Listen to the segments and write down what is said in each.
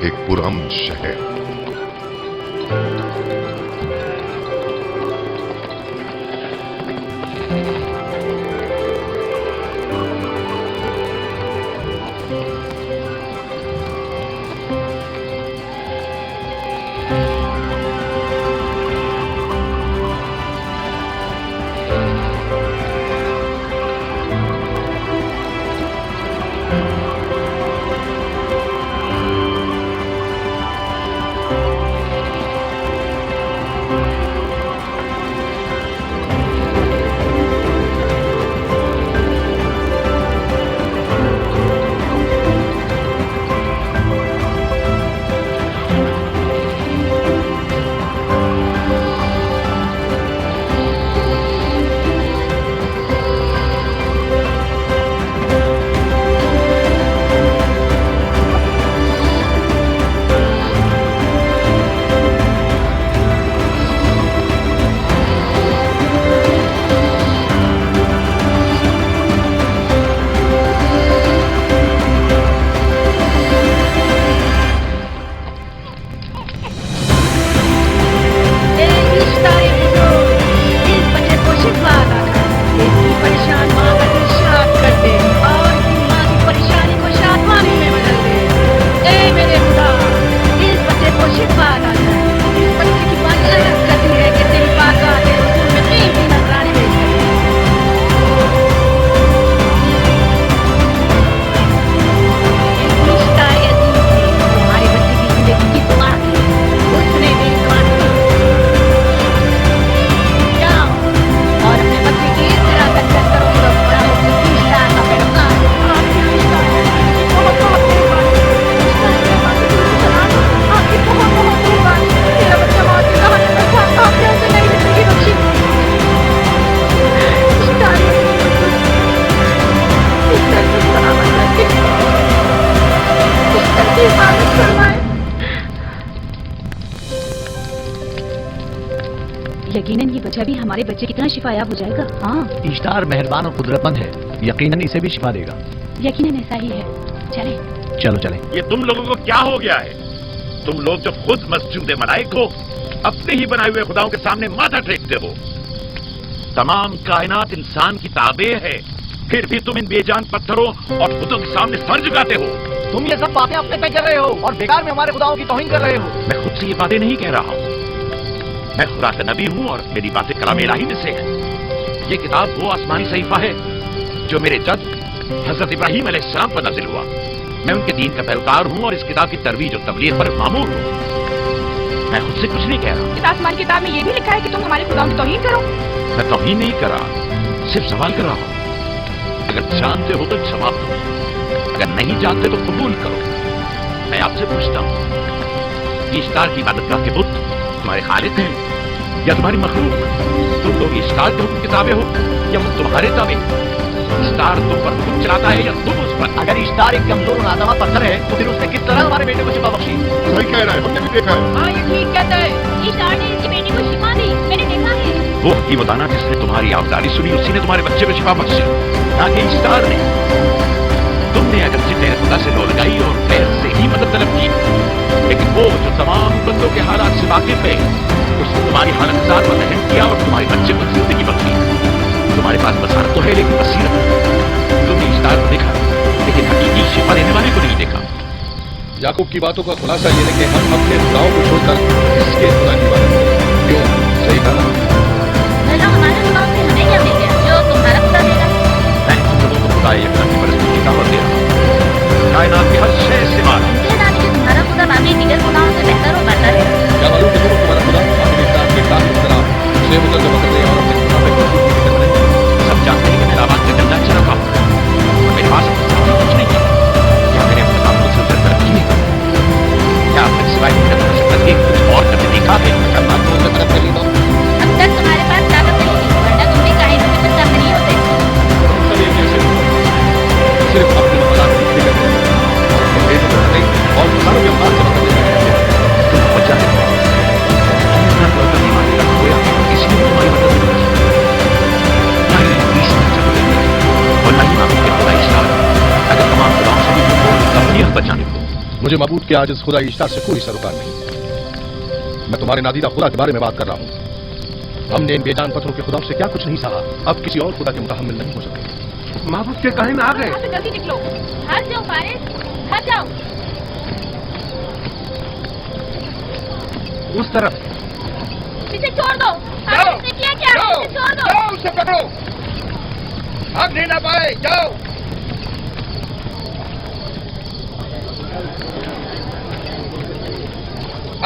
ایک پرامن شہر۔ یقیناً یہ بچہ بھی ہمارے بچے کی طرح شفایاب ہو جائے گا۔ ہاں اشتہار مہربان اور قدرت مند ہے، یقیناً اسے بھی شفا دے گا۔ یقیناً ایسا ہی ہے، چلیں۔ چلو چلیں۔ یہ تم لوگوں کو کیا ہو گیا ہے؟ تم لوگ جو خود مسجود ملائک ہو، اپنے ہی بنائے ہوئے خداؤں کے سامنے ماتھا ٹیکتے ہو۔ تمام کائنات انسان کی تابع ہے، پھر بھی تم ان بے جان پتھروں اور خدوں کے سامنے سر جھکاتے ہو۔ تم یہ سب باتیں اپنے پہ کر رہے ہو اور بیکار میں ہمارے خداؤں کی توہین کر رہے ہو۔ میں خود سے یہ باتیں نہیں کہہ رہا ہوں، میں خدا کا نبی ہوں اور میری باتیں کلام الہی میں سے ہیں۔ یہ کتاب وہ آسمانی صحیفہ ہے جو میرے جد حضرت ابراہیم علیہ السلام پر نازل ہوا۔ میں ان کے دین کا پیروکار ہوں اور اس کتاب کی ترویج اور تبلیغ پر مامور ہوں۔ میں خود سے کچھ نہیں کہہ رہا۔ اس آسمانی کتاب میں یہ بھی لکھا ہے کہ تم ہمارے خداؤں کی توہین کرو۔ میں توہین نہیں کر رہا، صرف سوال کر رہا ہوں۔ اگر جانتے ہو تو جواب دو، اگر نہیں جانتے تو قبول کرو۔ میں آپ سے پوچھتا ہوں، یہ اشتار کی عبادت گاہ کے بت تمہارے خالق ہیں یا تمہاری مخلوق؟ تم لوگ اشتار کے حکم کے تابع ہو یا وہ تمہارے تابع؟ اشتار تم پر خود چلاتا ہے یا تم اس پر؟ اگر اشتار ایک کمزور و نادما پتھر ہے تو پھر اس نے کس طرح ہمارے بیٹے کو شفا بخشی؟ صحیح کہہ رہا ہے، ہم نے بھی دیکھا ہے۔ ہاں یہ ٹھیک کہتا ہے، اشتار نے اس کی بیٹی کو شفا دی، میں نے دیکھا ہے۔ وہ حکیم دانا جس نے تمہاری آوازاری سنی اسی نے تمہارے بچے کو شفا بخشی، نہ کہ اشتار نے۔ تم نے اگر غیر خدا سے لو لگائی اور غیر سے ہی مدد طلب کی، لیکن وہ جو تمام بندوں کے حالات سے واقف ہے اس نے تمہاری حالت ذات پر رحم کیا اور تمہارے بچے کو زندگی بخشی۔ تمہارے پاس بصارت تو ہے لیکن بصیرت نہیں۔ تم نے اشتار کو دیکھا لیکن حقیقی شفا دینے والے کو نہیں دیکھا۔ یعقوب کی باتوں کا خلاصہ یہ ہے کہ ہم اپنے خداؤں کو چھوڑ کر اس کے خدا کی عبادت کریں۔ کیوں؟ صحیح کہا۔ بھلا ہمارے خداؤں سے ہمیں کیا مل گیا جو تمہارا خدا دے گا؟ میں تم لوگوں کو خدا یکتا کی پرستی کی دعوت دے رہا ہوں۔ کائنات کے ہر شے سے مانا یہ جانے کہ تمہارا خدا باقی دیگر خداؤں سے بہتر و برتر ہے۔ کیا معلوم کہ تمہارا خدا اپنے انسان کے کام کی طرح اسے مقدم کرنے اور اپنے خدا پہ قربانی کرنے؟ سب جانتے ہیں کہ میرا آواز کا جنگا اچھا رکھا اور میرے پاس کچھ نہیں ہے۔ کیا میرے اپنے کام کو سلطنت ترقی ہے؟ کیا آپ نے سوائے کچھ اور کرنے دیکھا ہے؟ کرنا تو ان طرف کر لی تو اب تک تمہارے پاس طاقت نہیں تھی، ورنہ تم بھی کاہے روح میں سب نہیں ہوتے۔ سب یہ کیسے صرف اپنی اولاد کی فکر کرتے ہیں اور اپنے بیٹوں کو نہیں اور انسانوں کے افعال سے مطلب نہیں رہتے۔ تم بچا ہے کرنے والے کا ہویا کسی نے تمہاری مدد نہیں کی۔ نہ ہی اس بچہ کو دیکھنے اور نہ ہی آپ کے خدا اشتار اگر تمام خداؤں سے بھی تم کو اپنی حق بچانے کو मुझे मबूद के आजिज खुदा इश्तार से कोई सरोकार नहीं। मैं तुम्हारे नादीदा खुदा के बारे में बात कर रहा हूँ। हमने इन बेजान पत्थरों के खुदा से क्या कुछ नहीं सहा, अब किसी और खुदा के मुतहम्मिल नहीं हो सकते। महबूब के कहने में आ गए। यहाँ से जल्दी निकलो। भाग जाओ फारिस, भाग जाओ। उस तरफ इसे छोड़ दो। आपने इसने किया क्या? इसे छोड़ दो। जाओ उसे पकड़ो, भाग नहीं ना पाए, जाओ।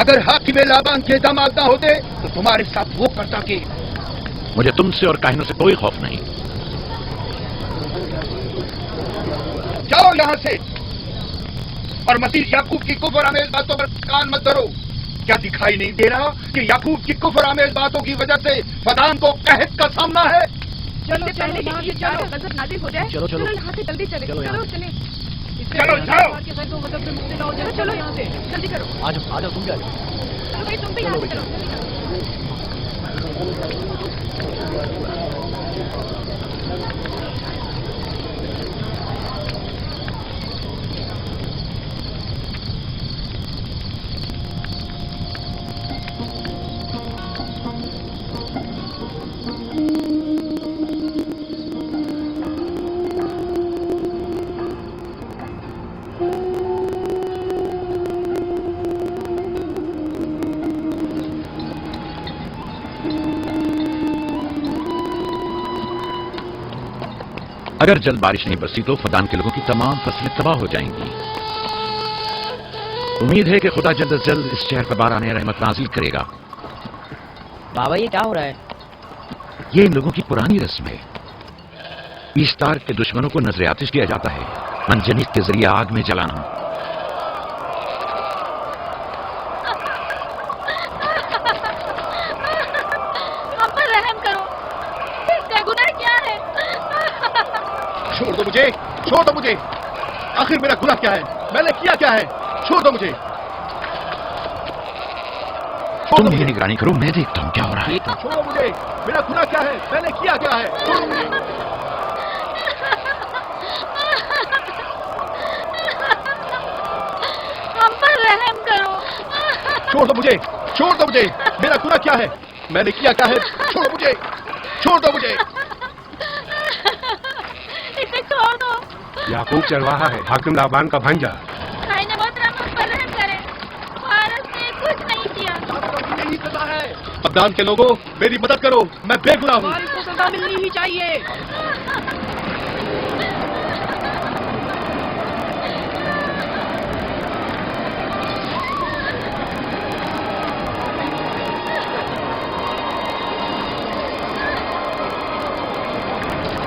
अगर हाकिम लाबान के दामाद ना होते तो तुम्हारे साथ वो करता कि मुझे तुमसे और काहिनों से कोई खौफ नहीं। जाओ यहां से और मसीह याकूब की कुफर आमेज बातों पर कान मत धरो। क्या दिखाई नहीं दे रहा कि याकूब की कुफर आमेज बातों की वजह से फदान को कहत का सामना है? चलो पहले यहाँ से चलो, गजब नाजिल हो जाए। चलो, चलो। यहाँ से जल्दी चले। चलो चले। चलो, जाओ। चलो चलो यहाँ से जल्दी करो। आ जाओ तुम भी आ जाओ। चलो भाई तुम भी यहाँ से चलो। अगर जल्द बारिश नहीं बरसी तो फदान के लोगों की तमाम फसलें तबाह हो जाएंगी। उम्मीद है कि खुदा जल्द से जल्द इस शहर पर बाराने रहमत नाजिल करेगा। बाबा ये क्या हो रहा है? ये इन लोगों की पुरानी रस्म है। ईस्तार के दुश्मनों को नजर आतिश किया जाता है, मंजनीक के जरिए आग में जलाना। हम पर रहम करो। इसका गुनाह क्या है? छोड़ दो मुझे, छोड़ दो मुझे। आखिर मेरा गुनाह क्या है? मैंने किया क्या है? छोड़ दो मुझे। तुम मेरी निगरानी करो, मैं देखता हूँ क्या हो रहा है। छोड़ो मुझे, मेरा गुनाह क्या है? मैंने किया क्या है? छोड़ो मुझे। हम पर रहम करो। छोड़ दो मुझे, छोड़ दो मुझे। मेरा गुनाह क्या है? मैंने किया क्या है? छोड़ो मुझे, छोड़ दो मुझे। इसे छोड़ दो। याकूब चरवाहा है, हाकिम लाबान का भांजा। खाने मोहतरम हम पर रहम करें। फारिस ने कुछ नहीं किया। यही सजा है। फदान के लोगों, मेरी मदद करो, मैं बेगुनाह हूँ। हमारी को सजा मिलनी ही चाहिए।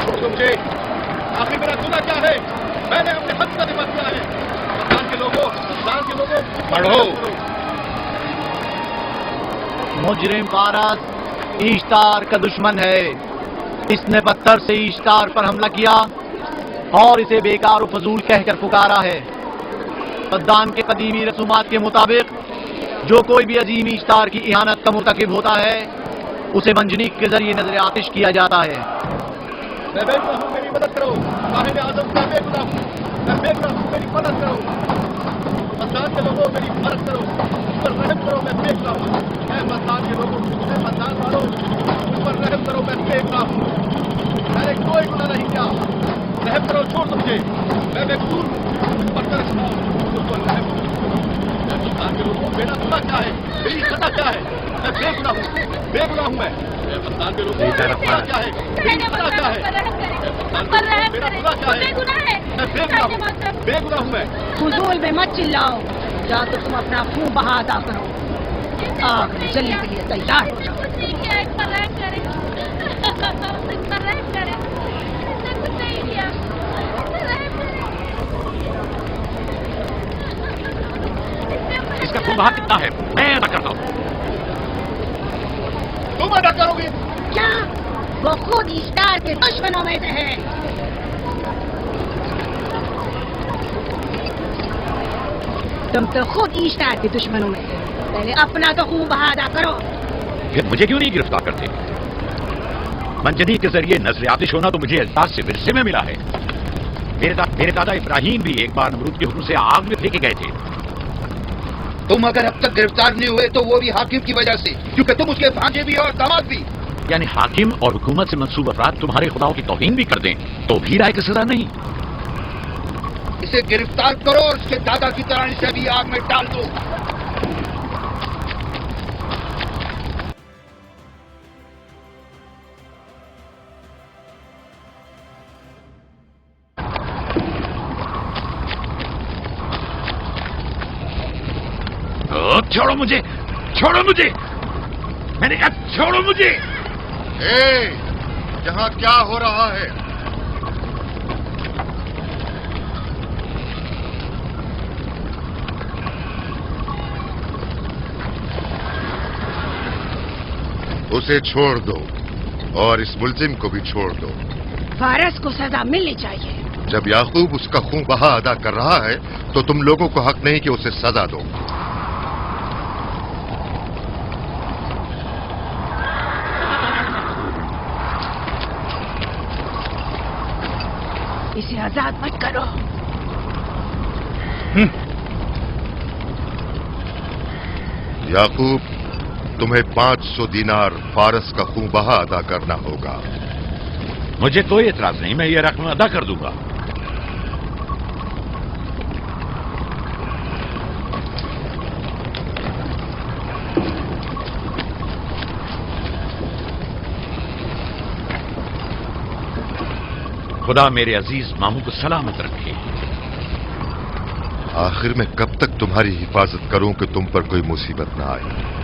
छोड़ दो मुझे। आखिर मेरा गुनाह क्या है? मैंने अपने हद का दिमाग किया है। फदान के लोगों, पढ़ो। मुजरिम पारस ईश्तार का दुश्मन है। इसने पत्थर से ईश्तार पर हमला किया और इसे बेकार और फजूल कहकर पुकारा है। फद्दान के कदीमी रसूमात के मुताबिक जो कोई भी अजीम ईश्तार की इहानत का मुर्तकिब होता है उसे मंजनीक के जरिए नजर आतिश किया जाता है। मैं बेगुनाह हूँ, मेरी मदद करो। साहिब आजम का बेगुनाह हूँ, मैं बेगुनाह हूँ, मेरी मदद करो। फद्दान के लोगों, मेरी मदद करो, मुझ पर रहम करो, मैं बेगुनाह हूँ। मैं फद्दान के लोगों, मैं फद्दान वालों, मुझ पर रहम करो, मैं बेगुनाह हूँ। मैंने कोई गुनाह नहीं किया, रहम करो, छोड़ दो मुझे। मैं बेकसूर हूँ, मुझ पर तरस खाओ, मुझ पर रहम करो। मैं फद्दान के लोगों, मेरा गुनाह क्या है? मेरी सजा क्या है? मैं बेगुनाह हूँ, बेगुनाह हूँ मैं फद्दान के लोगों, मेरा गुनाह क्या है? मेरी सजा क्या है? हम पर रहम मेरा करें। गुनाह क्या है? बेगुनाह है। मैं बेगुनाह हूँ, बेगुनाह हूँ मैं। फजूल में मत चिल्लाओ, या तो तुम अपना खून बहा अदा करो। आग में जलने के लिए तैयार हो जाओ। कुछ नहीं किया, इस पर रहम करें। इस पर रहम करें। इसने कुछ नहीं किया, इस पर रहम करें। इसका खून कितना है मैं अदा करता हूँ। तुम अदा करोगे? क्या वो खुद ईश्तार के दुश्मनों में से है? तुम तो खुद ईश्तार के दुश्मनों में थे। पहले अपना तो खून बहा अदा करो। फिर मुझे क्यों नहीं गिरफ्तार करते? मंजनी के जरिए नजर आतिश होना तो मुझे एजाज से विरसे में मिला है। मेरे दादा इब्राहिम भी एक बार नमरूद के हुक्म से आग में फेंके गए थे। तुम अगर अब तक गिरफ्तार नहीं हुए तो वो भी हाकिम की वजह से, क्योंकि तुम उसके भांजे भी और दामाद भी। यानी हाकिम और हुकूमत से मंसूब अफराद तुम्हारे खुदाओं की तौहीन भी कर दें तो भी राय की सजा नहीं? इसे गिरफ्तार करो और उसके दादा की तरह इसे भी आग में डाल दो। छोड़ो मुझे, छोड़ो मुझे, मैंने कहा छोड़ो मुझे। यहाँ क्या हो रहा है? उसे छोड़ दो और इस मुलजिम को भी छोड़ दो। फारस को सजा मिलनी चाहिए। जब याकूब उसका खून बहा अदा कर रहा है तो तुम लोगों को हक नहीं कि उसे सजा दो। इसे आजाद मत करो। याकूब, तुम्हें 500 दीनार फारस का खून बहा अदा करना होगा। मुझे कोई एतराज नहीं, मैं ये रकम अदा कर दूंगा। खुदा मेरे अजीज मामू को सलामत रखे। आखिर में कब तक तुम्हारी हिफाजत करूं कि तुम पर कोई मुसीबत ना आए?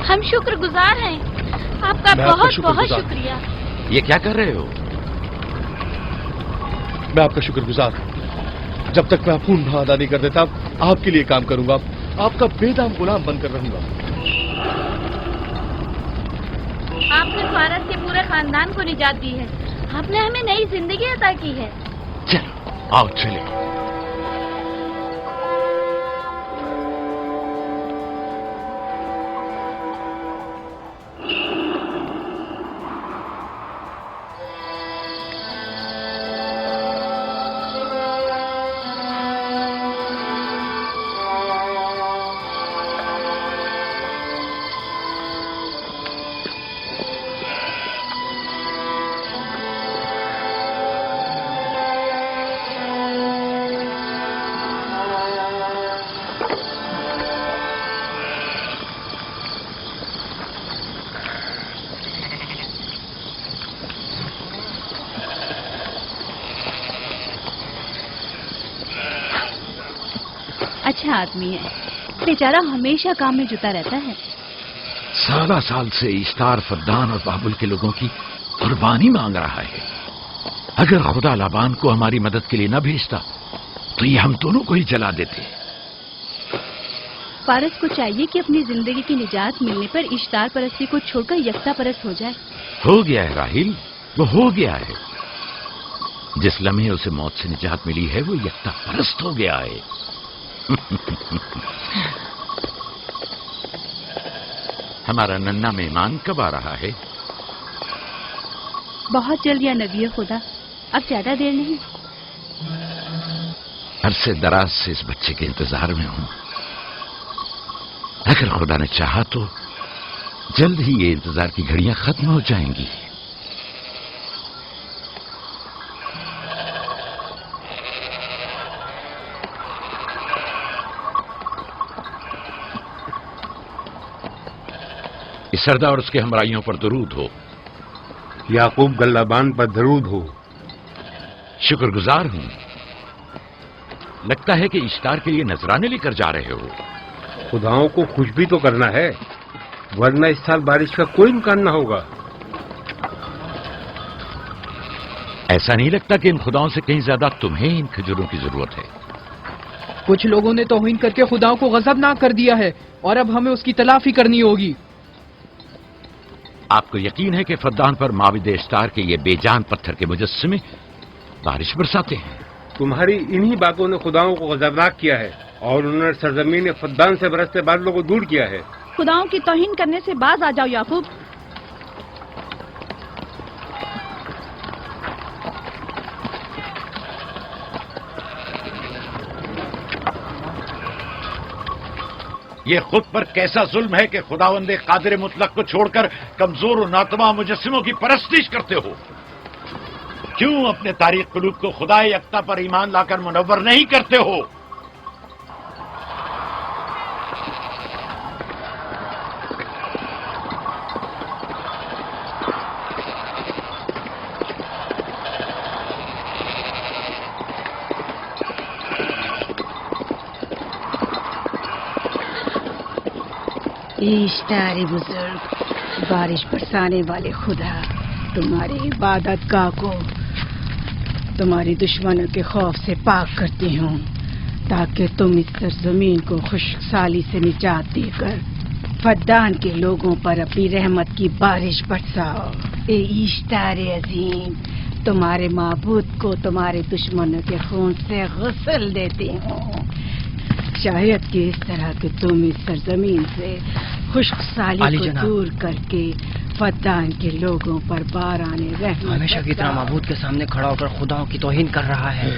हम शुक्रगुजार हैं आपका, बहुत बहुत शुक्रिया। ये क्या कर रहे हो? मैं आपका शुक्रगुजार। जब तक मैं खून बहा अदा नहीं कर देता आपके लिए काम करूंगा, आपका बेदाम गुलाम बनकर रहूंगा। आपने फारस के पूरे खानदान को निजात दी है, आपने हमें नई जिंदगी अता की है। चलो आओ चले। अच्छा आदमी है, बेचारा हमेशा काम में जुटा रहता है। साला साल से इश्तार, फद्दान और बाबुल के लोगों की कुर्बानी मांग रहा है। अगर खुदा लाबान को हमारी मदद के लिए न भेजता तो ये हम दोनों को ही जला देते। फारस को चाहिए कि अपनी जिंदगी की निजात मिलने पर इश्तार परस्ती को छोड़कर यकता परस्त हो जाए। हो गया है राहिल, वो हो गया है। जिस लम्हे उसे मौत से निजात मिली है वो यकता परस्त हो गया है। हमारा नन्ना मेहमान कब आ रहा है? बहुत जल्द या नबी खुदा, अब ज्यादा देर नहीं। अरसे दराज से इस बच्चे के इंतजार में हूं। अगर खुदा ने चाहा तो जल्द ही ये इंतजार की घड़ियां खत्म हो जाएंगी। इस सरदा और उसके हमराइयों पर दरूद हो। याकूब गल्लाबान पर दरूद हो। शुक्रगुजार हूं। लगता है कि इश्तार के लिए नजराने लेकर जा रहे हो। खुदाओं को खुश भी तो करना है, वरना इस साल बारिश का कोई इम्कान ना होगा। ऐसा नहीं लगता कि इन खुदाओं से कहीं ज्यादा तुम्हें इन खजूरों की जरूरत है? कुछ लोगों ने तौहीन करके खुदाओं को गजबनाक कर दिया है और अब हमें उसकी तलाफी करनी होगी। आपको यकीन है कि फद्दान पर माबिद इश्तार के ये बेजान पत्थर के मुजस्समे बारिश बरसाते हैं? तुम्हारी इन्हीं बातों ने खुदाओं को गजबनाक किया है और उन्होंने सरजमीन फद्दान से बरसते बादलों को दूर किया है। खुदाओं की तौहीन करने से बाज आ जाओ याकूब। ये खुद पर कैसा जुल्म है कि खुदावंदे कादिर मुतलक को छोड़कर कमजोर और नातमा मुजस्सिमों की परस्तिश करते हो? क्यों अपने तारीख कुलूब को खुदाए यकता पर ईमान लाकर मुनव्वर नहीं करते हो? इश्तारे बुजुर्ग, बारिश बरसाने वाले खुदा, तुम्हारी इबादत गाह को तुम्हारी दुश्मनों के खौफ से पाक करती हूँ ताकि तुम इस सरजमीन को खुशहाली से निजात देकर फद्दान के लोगों पर अपनी रहमत की बारिश बरसाओ। ए इश्तारे अजीम, तुम्हारे माबूद को तुम्हारे दुश्मनों के खून से गुस्ल देती हूँ। शायद कि इस तरह कि तुम इस सरजमीन से खुशहाली को दूर करके फद्दान के लोगों पर बाराने रहमत हमेशा की तरह माबूद के सामने खड़ा होकर खुदाओं की तौहीन कर रहा है।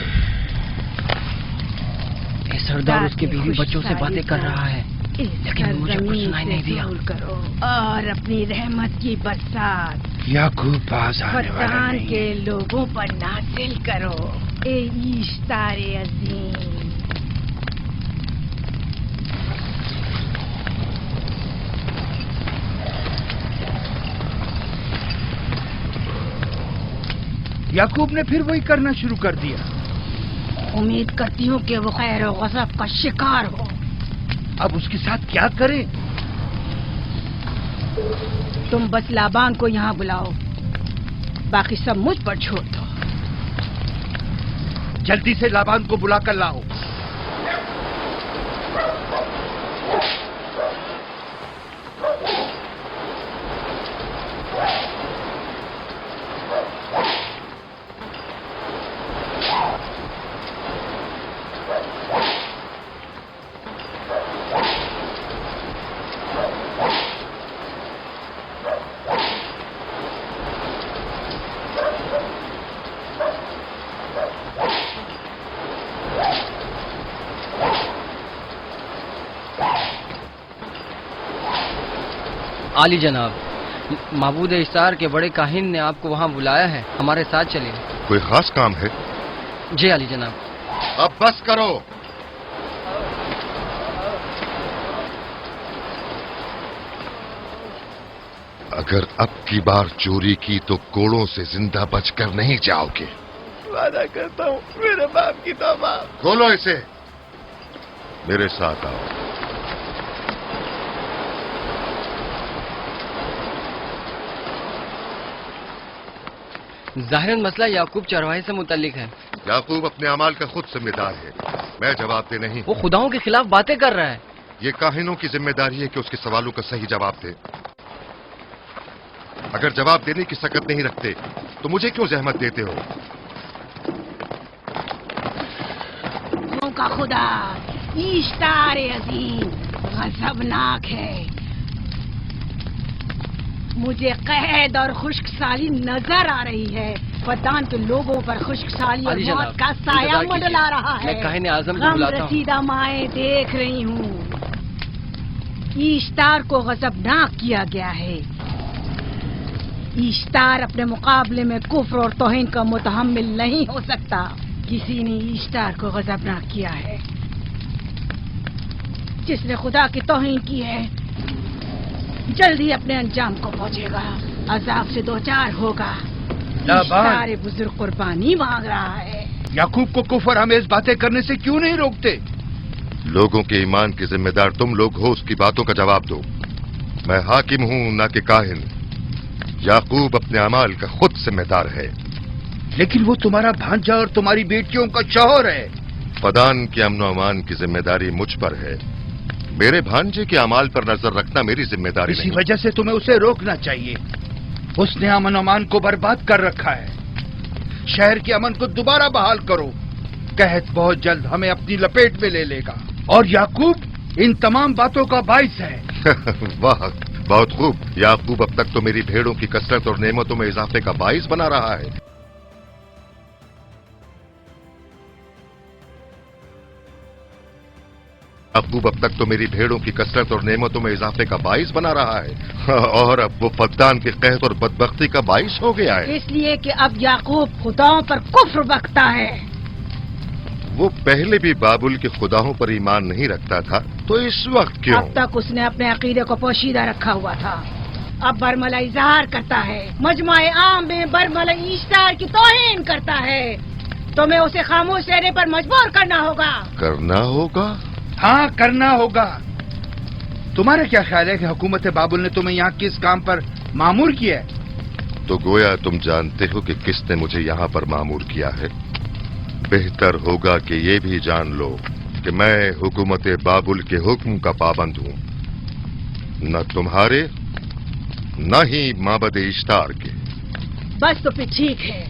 ये सरदार उसके बीवी बच्चों से बातें कर रहा है, लेकिन मुझे कुछ सुनाई नहीं दिया। करो और अपनी रहमत की बरसात याकूब पास आने वाला फद्दान नहीं। के लोगों पर नाजिल करो। ए इश्तारे अजीम, याकूब ने फिर वही करना शुरू कर दिया। उम्मीद करती हूँ कि वो खैर और गज़ब का शिकार हो। अब उसके साथ क्या करें? तुम बस लाबान को यहाँ बुलाओ, बाकी सब मुझ पर छोड़ दो। जल्दी से लाबान को बुला कर लाओ। आली जनाब, माबूद इश्तार के बड़े काहिन ने आपको वहाँ बुलाया है, हमारे साथ चलिए। कोई खास काम है? जी आली जनाब। अब बस करो। अगर अब की बार चोरी की तो कोड़ों से जिंदा बचकर नहीं जाओगे। वादा करता हूँ, मेरे बाप की तौबा। खोलो इसे, मेरे साथ आओ। जाहिरन मसला याकूब चरवाहे से मुतल्लिक है। याकूब अपने अमाल का खुद जिम्मेदार है, मैं जवाब दे नहीं। वो खुदाओं के खिलाफ बातें कर रहा है। ये काहिनों की जिम्मेदारी है कि उसके सवालों का सही जवाब दे। अगर जवाब देने की सकत नहीं रखते तो मुझे क्यों जहमत देते हो? का खुदा इश्तारे अजीम गज़बनाक है। मुझे कैद और खुशहाली नजर आ रही है। फद्दान के लोगों पर खुशहाली और मौत का साया मंडला रहा है। मैं काहिन आज़म को गम बुलाता हूं। रसीदा माएं देख रही हूँ। इश्तार को गज़बनाक किया गया है। इश्तार अपने मुकाबले में कुफ्र और तौहीन का मुतहम्मिल नहीं हो सकता। किसी ने इश्तार को गज़बनाक किया है। जिसने खुदा की तौहीन की है जल्दी अपने अंजाम को पहुंचेगा, अजाब से दो चार होगा। इश्तार बुजुर्ग कुर्बानी मांग रहा है। याकूब को कुफर आमेज बातें करने से क्यों नहीं रोकते? लोगों के ईमान के जिम्मेदार तुम लोग हो, उसकी बातों का जवाब दो। मैं हाकिम हूं, ना कि काहिन। याकूब अपने अमाल का खुद जिम्मेदार है। लेकिन वो तुम्हारा भांजा और तुम्हारी बेटियों का शौहर है। फदान के अमन अमान की जिम्मेदारी मुझ पर है। मेरे भांजे के अमाल पर नजर रखना मेरी जिम्मेदारी इसी नहीं। वजह से तुम्हें उसे रोकना चाहिए। उसने अमन अमान को बर्बाद कर रखा है। शहर के अमन को दोबारा बहाल करो। कहत बहुत जल्द हमें अपनी लपेट में ले लेगा और याकूब इन तमाम बातों का बाइस है। वाह, बहुत खूब। याकूब अब तक तो मेरी भेड़ों की कसरत और नेमतों में इजाफे का बाइस बना रहा है। याकूब अब तक तो मेरी भेड़ों की कसरत और नेमतों में इजाफे का बाइस बना रहा है और अब वो फद्दान के कहत और बदबख्ती का बाइस हो गया है। इसलिए कि अब याकूब खुदाओं पर कुफ्र बकता है। वो पहले भी बाबुल के खुदाओं पर ईमान नहीं रखता था, तो इस वक्त क्यों? अब तक उसने अपने अकीदे को पोशीदा रखा हुआ था, अब बरमला इजहार करता है, मजमाए आम में बरमला ईश्तार की तौहीन करता है। तुम्हें उसे खामोश रहने पर मजबूर करना होगा। करना होगा? हाँ, करना होगा। तुम्हारा क्या ख्याल है कि हुकूमत बाबुल ने तुम्हें यहाँ किस काम पर मामूर किया है? तो गोया तुम जानते हो कि किसने मुझे यहाँ पर मामूर किया है। बेहतर होगा कि ये भी जान लो कि मैं हुकूमत बाबुल के हुक्म का पाबंद हूँ, न तुम्हारे न ही माबद इश्तार के। बस तो फिर ठीक है।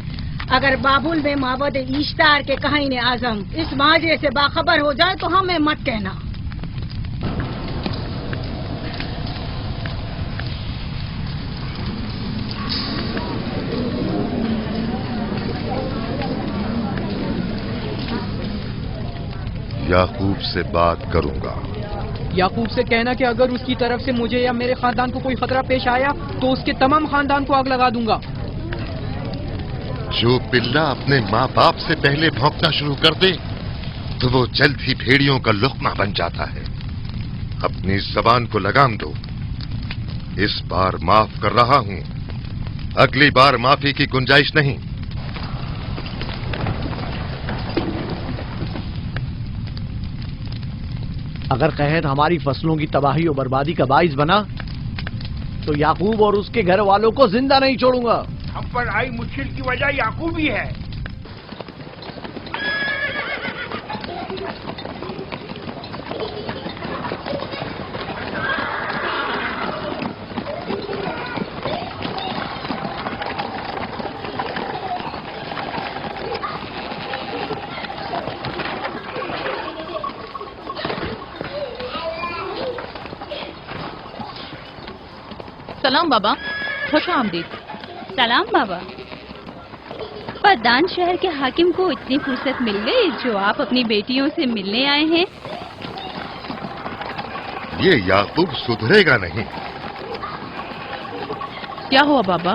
अगर बाबुल में माबद इश्तार के काहिन आजम इस माजरे से बाखबर हो जाए तो हमें मत कहना। याकूब से बात करूंगा। याकूब से कहना कि अगर उसकी तरफ से मुझे या मेरे खानदान को कोई खतरा पेश आया तो उसके तमाम खानदान को आग लगा दूंगा। जो पिल्ला अपने माँ बाप से पहले भौंकना शुरू कर दे तो वो जल्द ही भेड़ियों का लुक़मा बन जाता है। अपनी जबान को लगाम दो। इस बार माफ कर रहा हूं, अगली बार माफी की गुंजाइश नहीं। अगर कहत हमारी फसलों की तबाही और बर्बादी का बाइस बना तो याकूब और उसके घर वालों को जिंदा नहीं छोड़ूंगा। हम पर आई मुश्किल की वजह याकूब ही है। सलाम बाबा, खुश आमदीद। सलाम बाबा। फद्दान शहर के हाकिम को इतनी फुर्सत मिल गई जो आप अपनी बेटियों से मिलने आए हैं। ये याकूब सुधरेगा नहीं। क्या हुआ बाबा?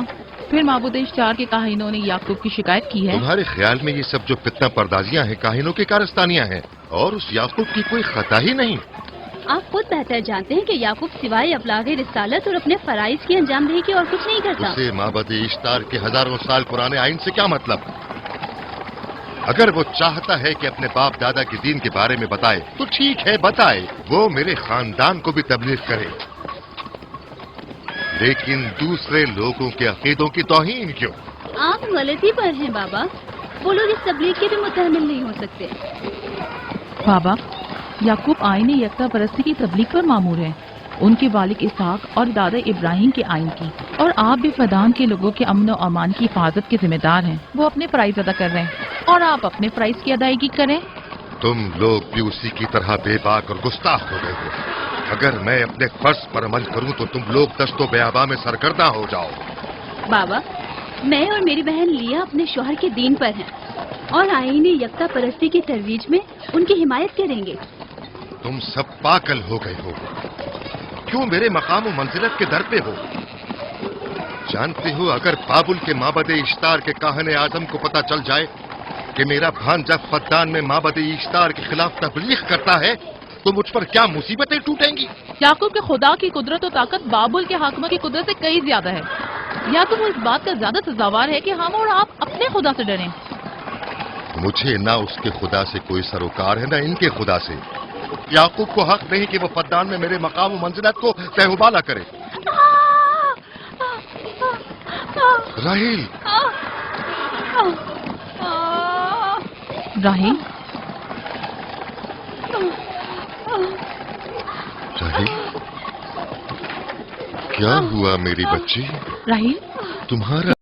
फिर माबूद इश्तार के काहिनों ने याकूब की शिकायत की है? तुम्हारे ख्याल में ये सब जो फितना पर्दाजियां हैं काहिनों की कारस्तानियां हैं और उस याकूब की कोई खता ही नहीं। आप खुद बेहतर जानते हैं कि याकूब सिवाय अबलागे रिसालत और अपने फराइज की अंजामदही के और कुछ नहीं करता। उसे माबद इश्तार के हजारों साल पुराने आइन से क्या मतलब? अगर वो चाहता है कि अपने बाप दादा के दीन के बारे में बताए तो ठीक है, बताए। वो मेरे खानदान को भी तबलीग करे, लेकिन दूसरे लोगों के अकीदों की तौहीन क्यों? आप गलती पर हैं बाबा। वो लोग इस तबलीग के भी मुतहम्मिल नहीं हो सकते। बाबा, याकूब आईन यकता परस्ती की तबलीग पर मामूर है, उनके वालिद इसहाक और दादा इब्राहिम के आइन की। और आप भी फदान के लोगों के अमन और अमान की हिफाजत के जिम्मेदार हैं। वो अपने फराइज अदा कर रहे हैं और आप अपने फराइज की अदायगी करें। तुम लोग भी उसी की तरह बेबाक और गुस्ताख हो गए हो। अगर मैं अपने फर्ज पर अमल करूं तो तुम लोग दस्तो बेआबा में सरगर्दा हो जाओ। बाबा, मैं और मेरी बहन लिया अपने शौहर के दीन पर हैं और आईन यकता परस्ती की तरवीज में उनकी हिमायत करेंगे। तुम सब पागल हो गए हो। क्यों मेरे मकाम और मंजिलत के दर पे हो? जानते हो, अगर बाबुल के माबद इश्तार के काहने आजम को पता चल जाए कि मेरा भांजा फद्दान में माबद इश्तार के खिलाफ तबलीग करता है तो मुझ पर क्या मुसीबतें टूटेंगी। याकूब के खुदा की कुदरत और ताकत बाबुल के हाकिम की कुदरत से कई ज्यादा है। या तो वो इस बात का ज्यादा सजावार है कि हम और आप अपने खुदा से डरें। मुझे ना उसके खुदा से कोई सरोकार है, ना इनके खुदा से। याकूब को हक नहीं कि वो फद्दान में मेरे मकाम और मंजिलत को तहबाला करे। राहील, राहिल, राहिल, क्या हुआ मेरी बच्ची? राहिल, तुम्हारा